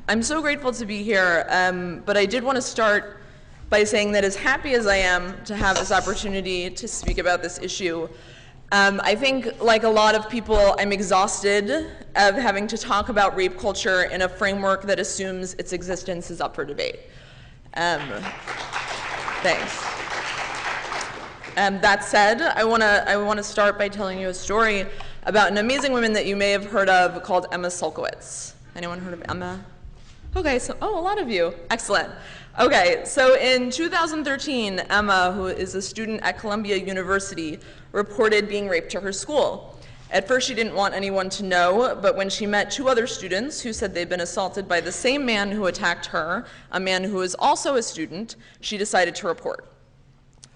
I'm so grateful to be here, but I did want to start by saying that as happy as I am to have this opportunity to speak about this issue, I think, like a lot of people, I'm exhausted of having to talk about rape culture in a framework that assumes its existence is up for debate. Thanks. That said, I want to start by telling you a story about an amazing woman that you may have heard of called Emo Sulkybitch. Anyone heard of Emma? Okay, so, a lot of you. Excellent. Okay, so in 2013, Emma, who is a student at Columbia University, reported being raped to her school. At first, she didn't want anyone to know, but when she met two other students who said they'd been assaulted by the same man who attacked her, a man who was also a student, she decided to report.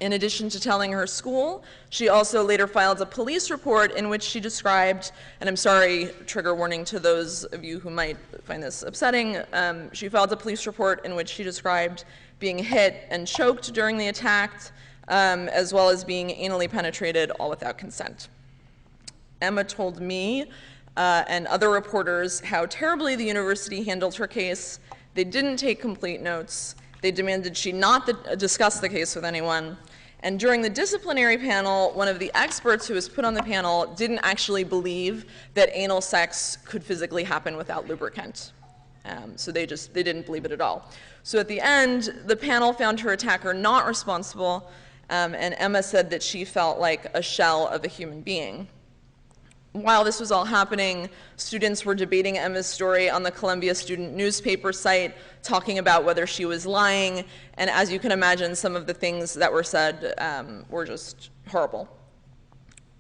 In addition to telling her school, she also later filed a police report in which she described, and I'm sorry, trigger warning to those of you who might find this upsetting, she filed a police report in which she described being hit and choked during the attack, as well as being anally penetrated, all without consent. Emma told me and other reporters how terribly the university handled her case. They didn't take complete notes. They demanded she not discuss the case with anyone. And during the disciplinary panel, one of the experts who was put on the panel didn't actually believe that anal sex could physically happen without lubricant. So they didn't believe it at all. So at the end, the panel found her attacker not responsible, and Emma said that she felt like a shell of a human being. While this was all happening, students were debating Emma's story on the Columbia student newspaper site, talking about whether she was lying, and as you can imagine, some of the things that were said were just horrible.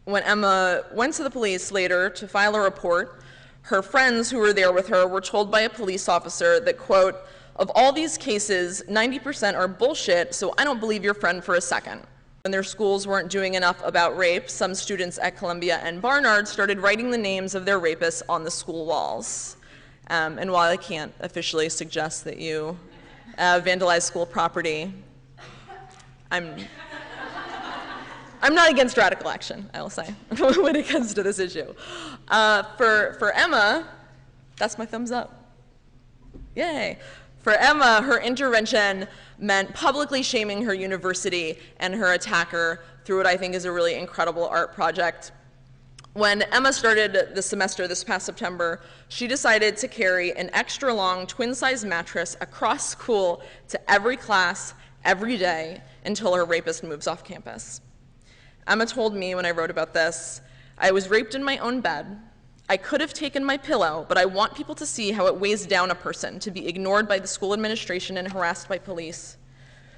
When Emma went to the police later to file a report, her friends who were there with her were told by a police officer that, quote, "Of all these cases, 90% are bullshit, so I don't believe your friend for a second." When their schools weren't doing enough about rape, some students at Columbia and Barnard started writing the names of their rapists on the school walls. And while I can't officially suggest that you vandalize school property, I'm not against radical action, I will say, when it comes to this issue. For Emma, that's my thumbs up. Yay. For Emma, her intervention meant publicly shaming her university and her attacker through what I think is a really incredible art project. When Emma started the semester this past September, she decided to carry an extra long twin-size mattress across school to every class, every day, until her rapist moves off campus. Emma told me when I wrote about this, "I was raped in my own bed. I could have taken my pillow, but I want people to see how it weighs down a person to be ignored by the school administration and harassed by police."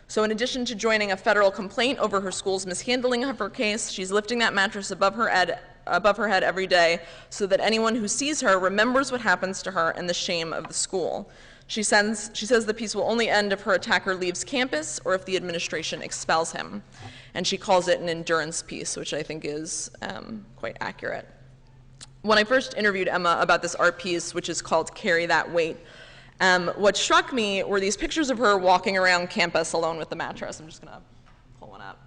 So in addition to joining a federal complaint over her school's mishandling of her case, she's lifting that mattress above her head every day so that anyone who sees her remembers what happens to her and the shame of the school. She says the piece will only end if her attacker leaves campus or if the administration expels him. And she calls it an endurance piece, which I think is quite accurate. When I first interviewed Emma about this art piece, which is called Carry That Weight, what struck me were these pictures of her walking around campus alone with the mattress. I'm just going to pull one up.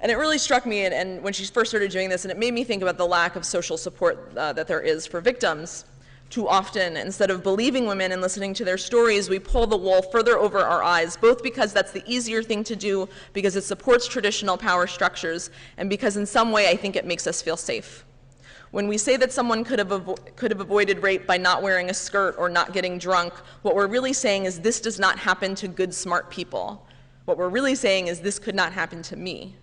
And it really struck me, and when she first started doing this, and it made me think about the lack of social support that there is for victims. Too often, instead of believing women and listening to their stories, we pull the wool further over our eyes, both because that's the easier thing to do, because it supports traditional power structures, and because in some way I think it makes us feel safe. When we say that someone could have avoided rape by not wearing a skirt or not getting drunk, what we're really saying is this does not happen to good, smart people. What we're really saying is this could not happen to me.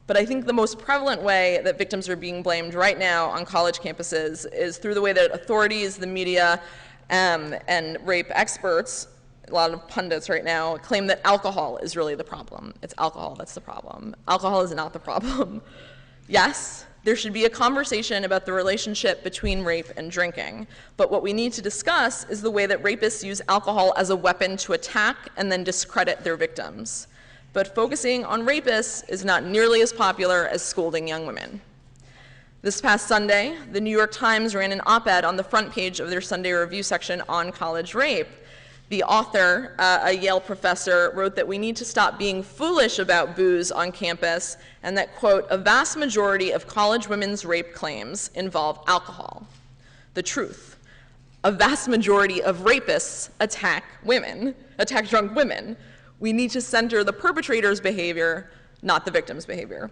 But I think the most prevalent way that victims are being blamed right now on college campuses is through the way that authorities, the media, and rape experts, a lot of pundits right now, claim that alcohol is really the problem. It's alcohol that's the problem. Alcohol is not the problem. Yes, there should be a conversation about the relationship between rape and drinking. But what we need to discuss is the way that rapists use alcohol as a weapon to attack and then discredit their victims. But focusing on rapists is not nearly as popular as scolding young women. This past Sunday, the New York Times ran an op-ed on the front page of their Sunday Review section on college rape. The author, a Yale professor, wrote that we need to stop being foolish about booze on campus and that, quote, "a vast majority of college women's rape claims involve alcohol." The truth. a vast majority of rapists attack women, attack drunk women. We need to center the perpetrator's behavior, not the victim's behavior.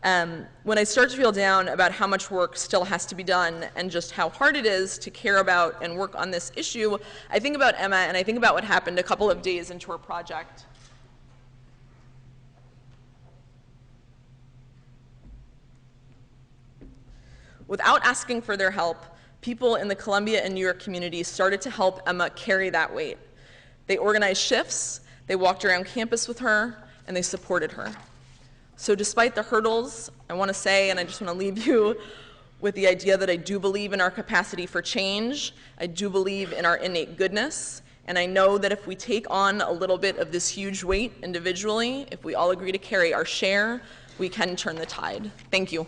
When I start to feel down about how much work still has to be done and just how hard it is to care about and work on this issue, I think about Emma and I think about what happened a couple of days into her project. Without asking for their help, people in the Columbia and New York communities started to help Emma carry that weight. They organized shifts, they walked around campus with her, and they supported her. So despite the hurdles, I want to say, and I just want to leave you with the idea that I do believe in our capacity for change, I do believe in our innate goodness, and I know that if we take on a little bit of this huge weight individually, if we all agree to carry our share, we can turn the tide. Thank you.